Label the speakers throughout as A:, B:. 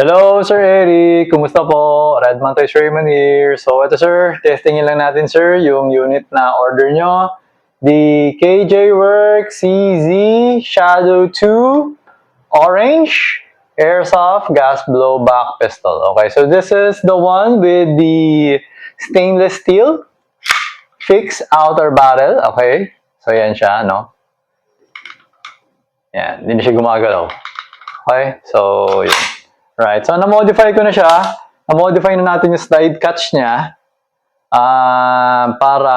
A: Hello, Sir Eric. Kumusta po? Redman Toys Raymond here. So, ito sir, testingin lang natin sir yung unit na order nyo. The KJ Works CZ Shadow 2 Orange Airsoft Gas Blowback Pistol. Okay, so this is the one with the stainless steel fixed outer barrel. Okay, so yan siya, no? Yan, hindi na siya gumagalaw. Okay, so yun. Right, so na-modify ko na siya. Na-modify na natin yung slide catch niya para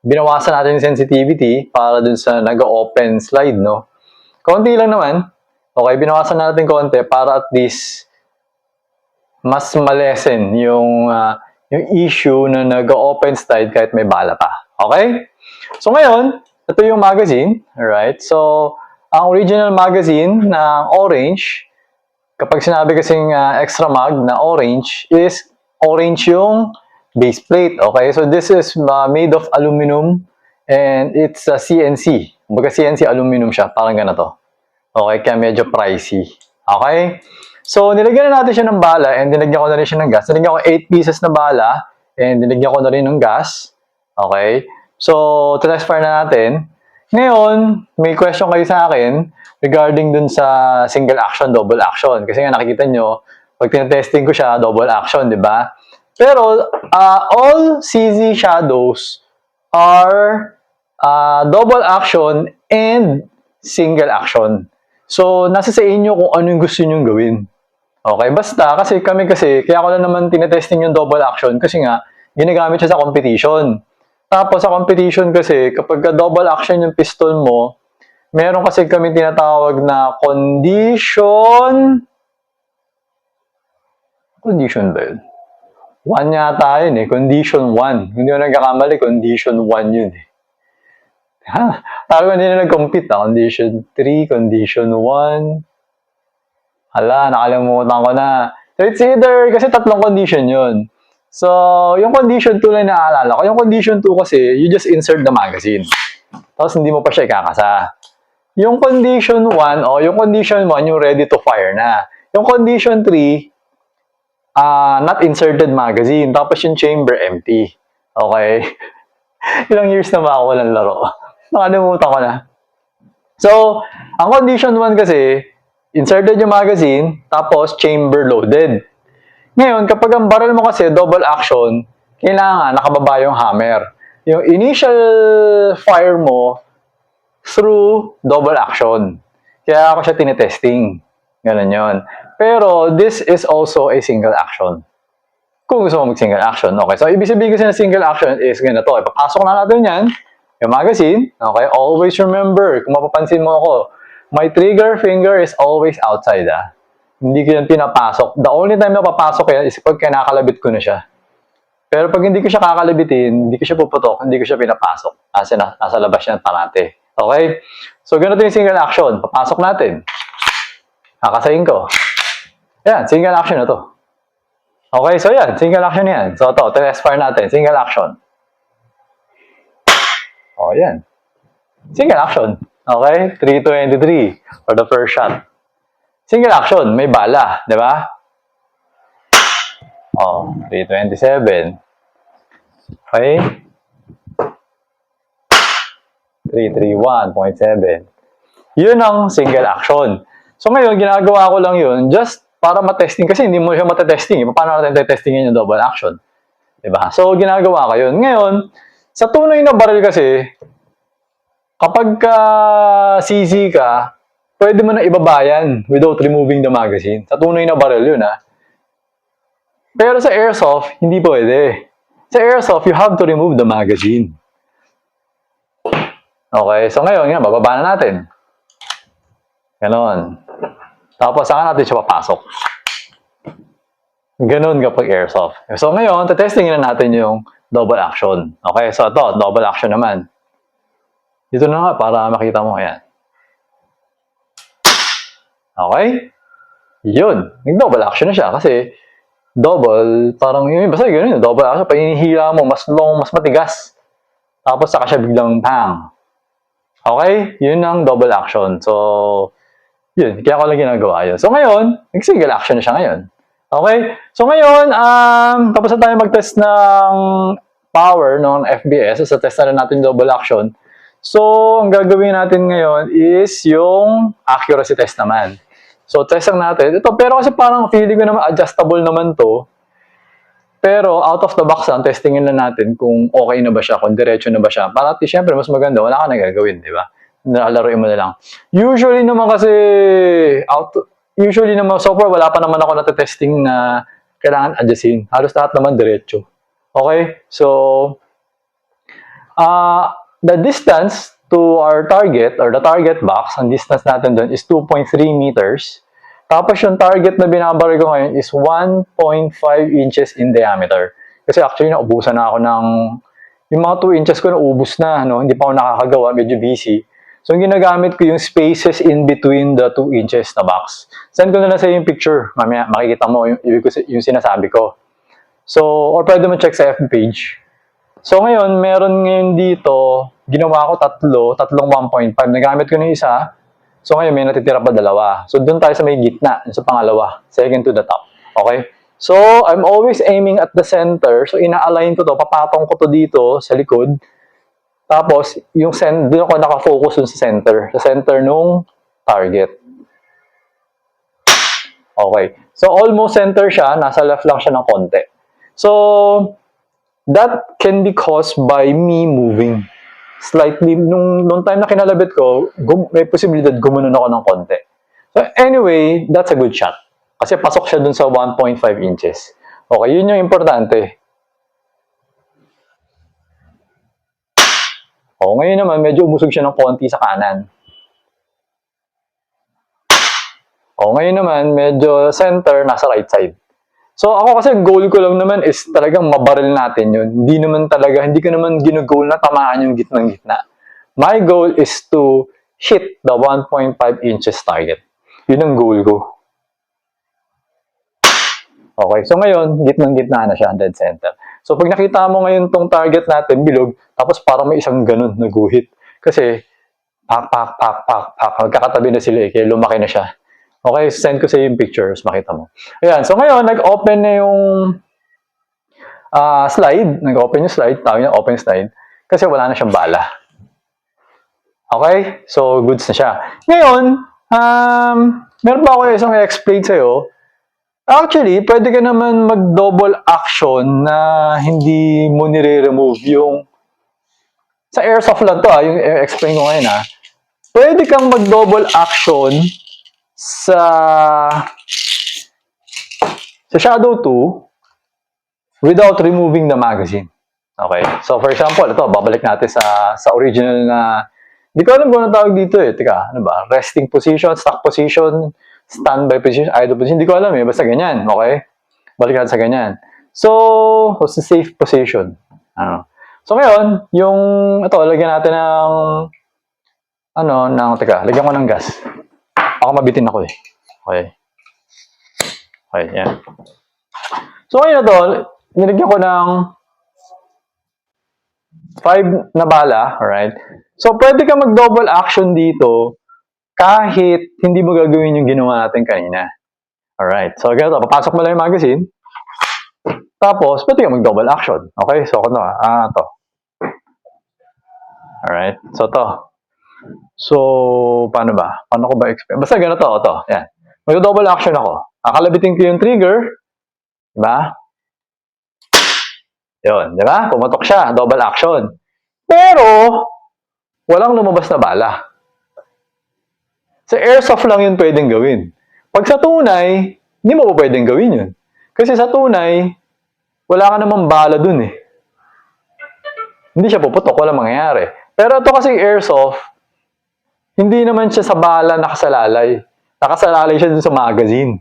A: binawasan natin yung sensitivity para dun sa nag-open slide, no? Konti lang naman. Okay, binawasan natin konti para at least mas malesen yung issue na nag-open slide kahit may bala pa. Okay? So ngayon, ito yung magazine. Alright, so ang original magazine na orange, kapag sinabi kasing extra mag na orange, is orange yung base plate. Okay? So this is made of aluminum and it's CNC. Kumbaga CNC aluminum siya. Parang ganito. Okay? Kaya medyo pricey. Okay? So nilagyan na natin siya ng bala and nilagyan ko na rin siya ng gas. Nilagyan ko 8 pieces na bala and nilagyan ko na rin ng gas. Okay? So test fire na natin. Ngayon, may question kayo sa akin regarding dun sa single action, double action. Kasi nga nakikita nyo, pag tinetesting ko siya, double action, di ba? Pero, all CZ Shadows are double action and single action. So, nasa sa inyo kung ano yung gusto nyo gawin. Okay, basta, kaya ko lang naman tinetesting yung double action kasi nga, ginagamit siya sa competition. Tapos sa competition kasi, kapag double action yung pistol mo, meron kasi kami tinatawag na condition ba yun? 1 yata yun eh, condition 1. Hindi ko nagkakamali, condition 1 yun eh. Tawag hindi na nag-compete condition 3, condition 1. Hala, nakalimutan ko na. So it's either, kasi tatlong condition yun. So, yung condition 2 lang naaalala ko. Yung condition 2 kasi, you just insert the magazine. Tapos hindi mo pa siya ikakasa. Yung condition 1, yung condition 1, yung ready to fire na. Yung condition 3, not inserted magazine. Tapos yung chamber empty. Okay? Ilang years na ba ako walang laro? Nakalimutan ko na. So, ang condition 1 kasi, inserted yung magazine, tapos chamber loaded. Ngayon, kapag ang barrel mo kasi double action, kailangan nakababa yung hammer. Yung initial fire mo through double action. Kaya ako siya tinetesting. Ganun yun. Pero this is also a single action. Kung gusto mo mag-single action. Okay, so ibig sabihin kasi na single action is ganito. Ipapasok na natin yan, yung magazine. Okay, always remember, kung mapapansin mo ako, my trigger finger is always outside. Hindi ko yan pinapasok. The only time na papasok yan is pag kinakalabit ko na siya. Pero pag hindi ko siya kakalabitin, hindi ko siya puputok, hindi ko siya pinapasok. Kasi nasa labas yan parate. Okay? So, ganito yung single action. Papasok natin. Kakasayin ko. Yan, single action na to. Okay, so yan, single action yan. So, ito, test fire natin. Single action. O, yan. Single action. Okay? 323 for the first shot. Single action, may bala, di ba? Oh, 327. Okay? 331.7. Yun ang single action. So ngayon, ginagawa ko lang yun just para matesting kasi hindi mo siya matetesting. Paano natin tetestingin yung double action? Di ba? So, ginagawa ko yun. Ngayon, sa tunay na barrel kasi, kapag CZ ka, pwede mo na ibabayan without removing the magazine. Sa tunay na barrel yun, Pero sa airsoft, hindi pwede. Sa airsoft, you have to remove the magazine. Okay, so ngayon, bababa na natin. Ganon. Tapos, saan natin siya papasok? Ganon kapag airsoft. So ngayon, tetestingin na natin yung double action. Okay, so ito, double action naman. Dito na nga, para makita mo, ayan. Okay? Yun. Nag-double action na siya kasi double, parang yun, basta yun, double action. Pag inihila mo, mas long, mas matigas. Tapos saka siya biglang bang. Okay? Yun ang double action. So, Yun, kaya ko lang ginagawa yun. So ngayon, nag-single action na siya ngayon. Okay? So ngayon, tapos na tayo mag-test ng power ng FBS. So test na rin natin double action. So, ang gagawin natin ngayon is yung accuracy test naman. So, test lang natin. Ito, pero kasi parang feeling ko naman adjustable naman to. Pero out of the box lang, testingin na natin kung okay na ba siya, kung diretso na ba siya. Para at syempre, mas maganda, wala ka na gagawin, di ba? Nalaruin mo na lang. Usually naman kasi, usually naman, so far, wala pa naman ako natetesting na kailangan adjustin. Halos lahat naman diretso. Okay? So, the distance to our target, or the target box, ang distance natin doon is 2.3 meters. Tapos yung target na binabari ko ngayon is 1.5 inches in diameter. Kasi actually, naubusan na ako ng... Yung mga 2 inches ko naubos na, no? Hindi pa ako nakakagawa, medyo busy. So, yung ginagamit ko yung spaces in between the 2 inches na box. Send ko na lang sa yung picture. Mamaya, makikita mo yung sinasabi ko. So, or pwede mo check sa FB page. So, ngayon, meron ngayon dito, ginawa ko tatlong 1.5. Nagamit ko na isa. So, ngayon, may natitira pa dalawa. So, doon tayo sa may gitna, sa pangalawa. Second to the top. Okay? So, I'm always aiming at the center. So, ina-align ko to. Papatong ko to dito sa likod. Tapos, yung doon ako nakafocus dun sa center. Sa center nung target. Okay. So, almost center siya. Nasa left lang siya ng konti. So, that can be caused by me moving. Slightly, nung time na kinalabit ko, may posibilidad gumunon ako ng konti. So anyway, that's a good shot. Kasi pasok siya dun sa 1.5 inches. Okay, yun yung importante. O, ngayon naman, medyo umusog siya ng konti sa kanan. O, ngayon naman, medyo center, nasa right side. So, ako kasi goal ko lang naman is talagang mabaril natin yun. Hindi ko naman gino-goal na tamaan yung gitnang-gitna. My goal is to hit the 1.5 inches target. Yun ang goal ko. Okay, so ngayon, gitnang-gitna na siya, dead center. So, pag nakita mo ngayon tong target natin, bilog, tapos parang may isang ganun na guhit. Kasi, pak, magkakatabi na sila kaya lumaki na siya. Okay, send ko sa iyo yung pictures, makita mo. Ayan, so ngayon, nag-open na yung slide. Nag-open yung slide, tawag niya open slide, kasi wala na siyang bala. Okay, so goods na siya. Ngayon, meron ba ako isang i-explain sa'yo? Actually, pwede ka naman mag-double action na hindi mo nire-remove yung... Sa airsoft lang to, yung i-explain ko ngayon, pwede kang mag-double action sa Shadow 2 without removing the magazine. Okay? So, for example, ito, babalik natin sa original na, hindi ko alam kung ano tawag dito eh. Teka, ano ba? Resting position, stock position, standby position, idle position. Hindi ko alam eh. Basta ganyan. Okay? Balik natin sa ganyan. So, what's the safe position? So, ngayon, yung, ito, lagyan natin ng, lagyan ko ng gas. Ako mabitin ako eh. Okay. Okay, yan. So, ngayon na to, nilagyan ko ng 5 na bala, alright? So, pwede ka mag-double action dito kahit hindi mo gagawin yung ginawa natin kanina. Alright, so ganito, papasok mo lang yung magazine. Tapos, pwede ka mag-double action. Okay, so ito, to. Alright, so to. So, paano ba? Paano ko ba explain? Basta ganito, ito. Yan. Mag-double action ako. Kakalabitin ko yung trigger. Diba? Yun, diba? Pumatok siya. Double action. Pero, walang lumabas na bala. Sa airsoft lang yun pwedeng gawin. Pag sa tunay, hindi mo pa pwedeng gawin yun. Kasi sa tunay, wala ka namang bala dun eh. Hindi siya puputok, walang mangyayari. Pero ito kasi airsoft, hindi naman siya sa bala nakasalalay. Nakasalalay siya dun sa magazine.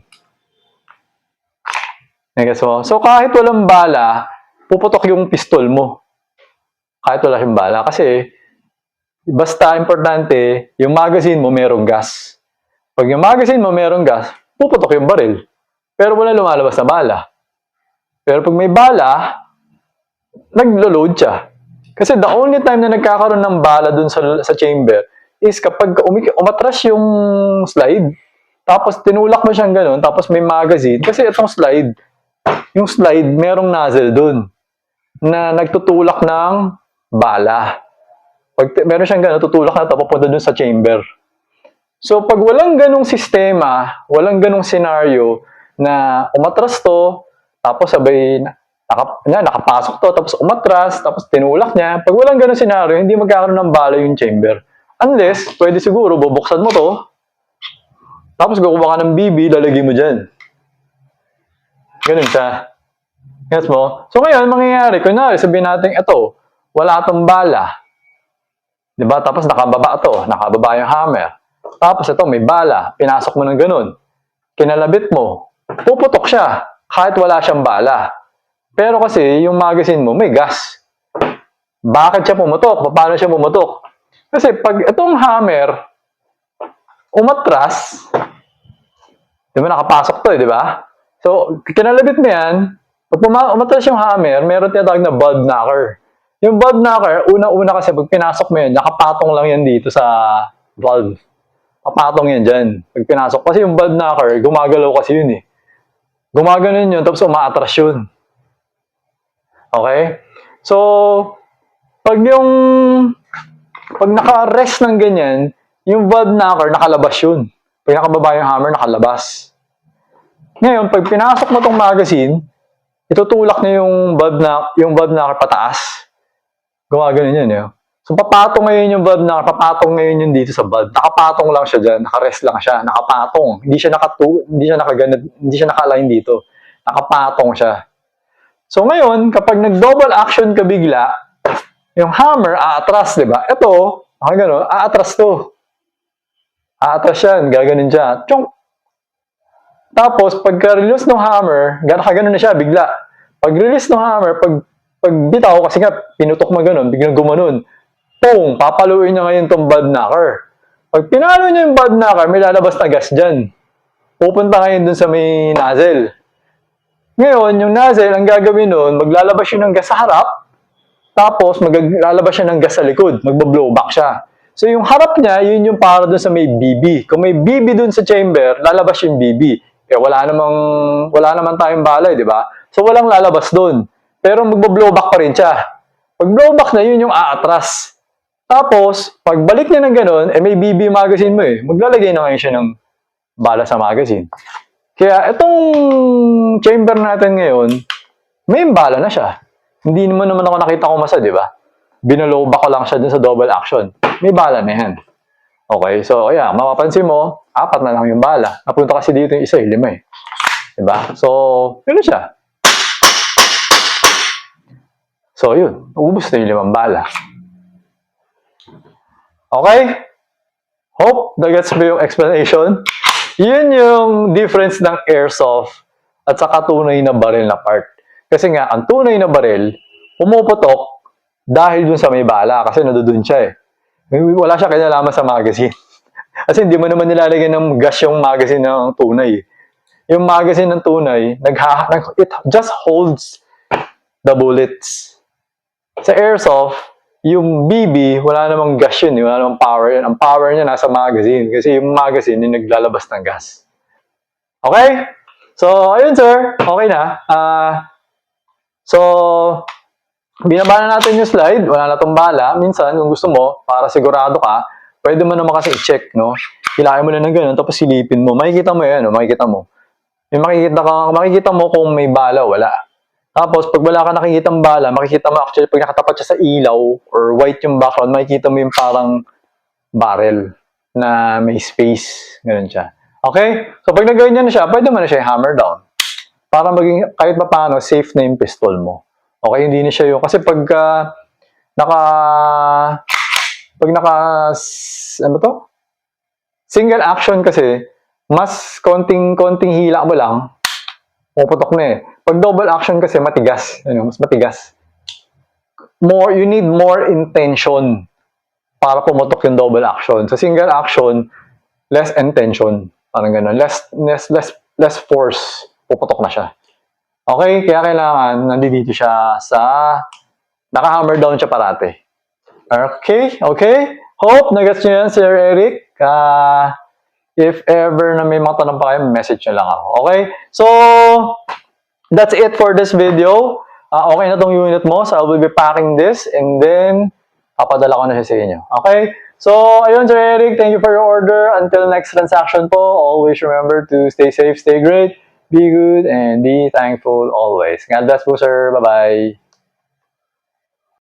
A: So kahit walang bala, puputok yung pistol mo. Kahit wala siyang bala. Kasi, basta importante, yung magazine mo merong gas. Pag yung magazine mo merong gas, puputok yung baril. Pero wala lumalabas na bala. Pero pag may bala, naglo-load siya. Kasi the only time na nagkakaroon ng bala dun sa chamber is kapag umatras yung slide, tapos tinulak mo siyang ganun, tapos may magazine, kasi itong slide, yung slide, merong nozzle dun na nagtutulak ng bala. Pag meron siyang ganun, tutulak na ito, papunta dun sa chamber. So, pag walang ganung sistema, walang ganung senaryo na umatras to, tapos sabay nakapasok to, tapos umatras, tapos tinulak niya. Pag walang ganung senaryo, hindi magkakaroon ng bala yung chamber. Unless, pwede siguro, bubuksan mo to, tapos kukuha ka ng BB, lalagay mo dyan. Ganun siya. Gets mo? So ngayon, mangyayari, kunwari, sabihin natin, ito, wala tong bala. Diba? Tapos nakababa yung hammer. Tapos ito, may bala. Pinasok mo ng ganun. Kinalabit mo. Puputok siya. Kahit wala siyang bala. Pero kasi, yung magazine mo, may gas. Bakit siya pumutok? Paano siya pumutok? Kasi pag itong hammer, umatras, di ba nakapasok to di ba? So, kinalabit mo yan, pag umatras yung hammer, meron tinatawag na bulb knocker. Yung bulb knocker, una-una kasi pag pinasok mo yan, nakapatong lang yan dito sa valve. Papatong yan dyan. Pag pinasok. Kasi yung bulb knocker, gumagalaw kasi yun eh. Gumaganon yun, tapos umaatras yun. Okay? So, pag naka-rest ng ganyan, yung bulb knocker, nakalabas yun. Pag nakababa yung hammer, nakalabas. Ngayon, pag pinasok mo tong magazine, itutulak na yung bulb knocker pataas. Gumaganon yun eh. So, papatong ngayon yung bulb knocker, papatong ngayon yun dito sa bulb. Nakapatong lang siya dyan, naka-rest lang siya, nakapatong. Hindi siya naka-align dito. Nakapatong siya. So, ngayon, kapag nag-double action ka bigla, yung hammer, aatras, di ba? Ito, gano'n, aatras to. Aatras yan, gaganon siya. Tiyong! Tapos, pagka-release ng hammer, gano'n na siya, bigla. Pag-release ng hammer, pag bitaw, kasi nga, pinutok mo gano'n, biglang gumanon. Pong! Papaluin niya ngayon tong bulb knocker. Pag pinalo niya yung bulb knocker, may lalabas na gas dyan. Pupunta ngayon dun sa may nozzle. Ngayon, yung nozzle, ang gagawin nun, maglalabas yun ng gas sa harap, tapos maglalabas siya ng gas sa likod, magbo-blowback siya. So yung harap niya, yun yung para dun sa may BB. Kung may BB dun sa chamber, lalabas yung BB. Kaya wala naman tayong balay, di ba? So walang lalabas dun. Pero magbo-blowback pa rin siya. Pag blowback na, yun yung aatras. Tapos, pagbalik niya ng ganun, may BB magazine mo eh. Maglalagay na ngayon siya ng bala sa magazine. Kaya itong chamber natin ngayon, may bala na siya. Hindi naman ako nakita kumasa, di ba? Binalowback ko lang siya dun sa double action. May bala na yan. Okay, so ayan, mapapansin mo, 4 na lang yung bala. Napunta kasi dito yung isa, 5 eh. Di ba? So, yun siya. So, yun. Ubus na yung 5 bala. Okay? Hope nagets mo yung explanation. Yun yung difference ng airsoft at saka tunay na baril na part. Kasi nga, ang tunay na baril, pumuputok dahil dun sa may bala. Kasi nadudun siya eh. Wala siya kinalaman sa magazine. Kasi hindi mo naman nilalagyan ng gas yung magazine ng tunay. Yung magazine ng tunay, it just holds the bullets. Sa airsoft, yung BB, wala namang gas yun, wala namang power yun. Ang power niya nasa magazine kasi yung magazine yung naglalabas ng gas. Okay? So, ayun sir, okay na. So, binaba na natin yung slide, wala na tong bala. Minsan, kung gusto mo, para sigurado ka, pwede mo naman kasi i-check, no? Hilahin mo lang ng ganun, tapos silipin mo. Makikita mo yan, no? Makikita mo. Makikita mo kung may bala, wala. Tapos, pag wala ka nakikitang bala, makikita mo actually, pag nakatapat siya sa ilaw, or white yung background, makikita mo yung parang barrel na may space. Ganun siya. Okay? So, pag nagawin niya na siya, pwede mo na siya hammer down. Para maging, kahit pa paano, safe na yung pistol mo. Okay, hindi na siya yung, kasi ano to? Single action kasi, mas konting hila mo lang, puputok na eh. Pag double action kasi, matigas. Mas matigas. You need more intention para pumutok yung double action. Sa single action, less intention. Parang ganun. Less force. Puputok na siya. Okay? Kaya kailangan, nandito siya naka-hammer down siya parate. Okay? Okay? Hope, nagets nyo yan, Sir Eric. If ever na may mga tanong pa kayo, message nyo lang ako. Okay? So, that's it for this video. Okay na tong unit mo, so I will be packing this and then papadala ko na siya sa inyo. Okay? So, ayun, Sir Eric, thank you for your order. Until next transaction po, always remember to stay safe, stay great, be good, and be thankful always. God bless po, sir. Bye-bye.